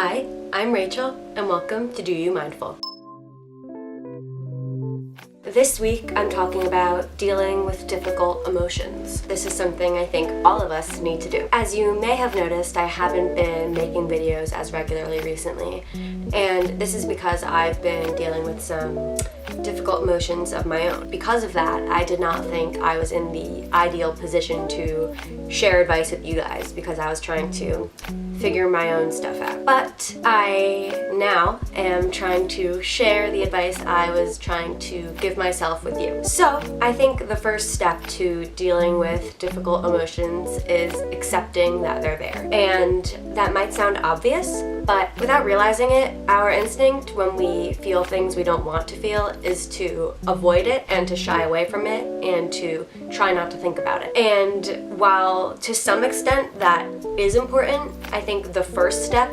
Hi, I'm Rachel, and welcome to Do You Mindful. This week, I'm talking about dealing with difficult emotions. This is something I think all of us need to do. As you may have noticed, I haven't been making videos as regularly recently, and this is because I've been dealing with some difficult emotions of my own. Because of that, I did not think I was in the ideal position to share advice with you guys because I was trying to figure my own stuff out. But I now am trying to share the advice I was trying to give myself with you. So I think the first step to dealing with difficult emotions is accepting that they're there. And that might sound obvious, but without realizing it, our instinct when we feel things we don't want to feel is to avoid it and to shy away from it and to try not to think about it. And while to some extent that is important, I think the first step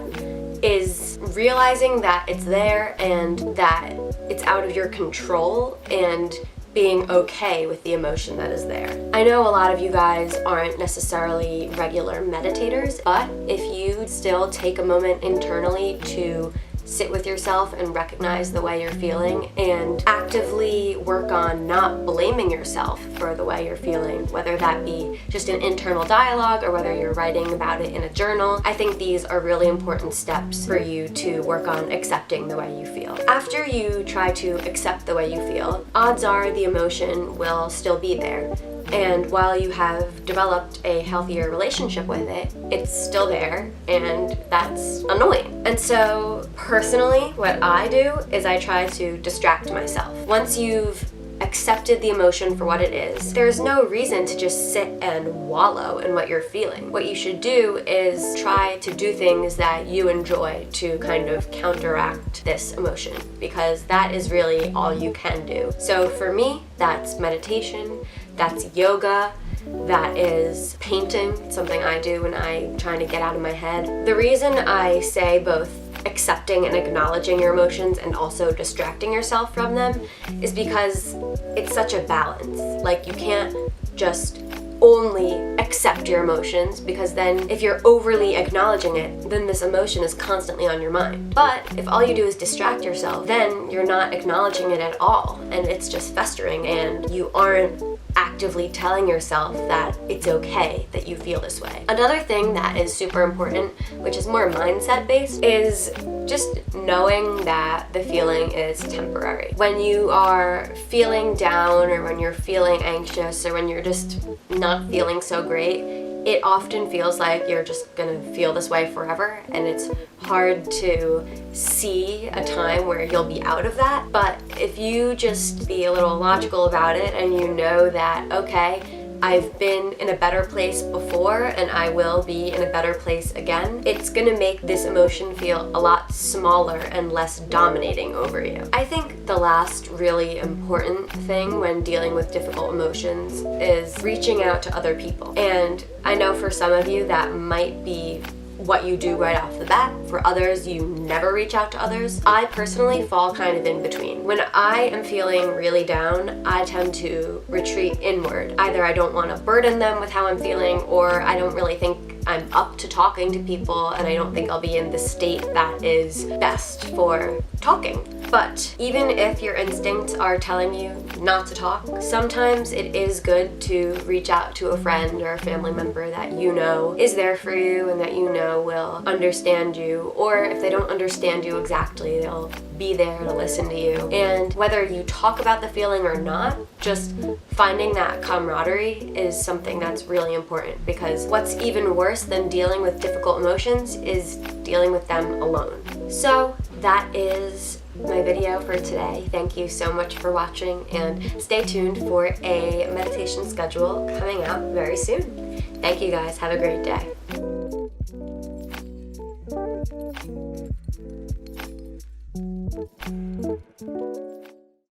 is realizing that it's there and that it's out of your control and being okay with the emotion that is there. I know a lot of you guys aren't necessarily regular meditators, but if you still take a moment internally to sit with yourself and recognize the way you're feeling and actively work on not blaming yourself for the way you're feeling, whether that be just an internal dialogue or whether you're writing about it in a journal, I think these are really important steps for you to work on accepting the way you feel. After you try to accept the way you feel, odds are the emotion will still be there. And while you have developed a healthier relationship with it, it's still there, and that's annoying. And so, personally, what I do is I try to distract myself. Once you've accepted the emotion for what it is, there's no reason to just sit and wallow in what you're feeling. What you should do is try to do things that you enjoy to kind of counteract this emotion, because that is really all you can do. So for me, that's meditation, that's yoga, that is painting, something I do when I'm trying to get out of my head. The reason I say both accepting and acknowledging your emotions and also distracting yourself from them is because it's such a balance. Like, you can't just only accept your emotions, because then if you're overly acknowledging it, then this emotion is constantly on your mind. But if all you do is distract yourself, then you're not acknowledging it at all, and it's just festering, and you aren't actively telling yourself that it's okay that you feel this way. Another thing that is super important, which is more mindset based, is just knowing that the feeling is temporary. When you are feeling down, or when you're feeling anxious, or when you're just not feeling so great, it often feels like you're just gonna feel this way forever, and it's hard to see a time where you'll be out of that. But if you just be a little logical about it and you know that, okay, I've been in a better place before and I will be in a better place again, it's gonna make this emotion feel a lot smaller and less dominating over you. I think the last really important thing when dealing with difficult emotions is reaching out to other people. And I know for some of you that might be what you do right off the bat. For others, you never reach out to others. I personally fall kind of in between. When I am feeling really down, I tend to retreat inward. Either I don't want to burden them with how I'm feeling, or I don't really think I'm up to talking to people, and I don't think I'll be in the state that is best for talking. But even if your instincts are telling you not to talk, sometimes it is good to reach out to a friend or a family member that you know is there for you and that you know will understand you, or if they don't understand you exactly, they'll be there to listen to you. And whether you talk about the feeling or not, just finding that camaraderie is something that's really important, because what's even worse than dealing with difficult emotions is dealing with them alone. So that is my video for today. Thank you so much for watching, and stay tuned for a meditation schedule coming out very soon. Thank you guys. Have a great day.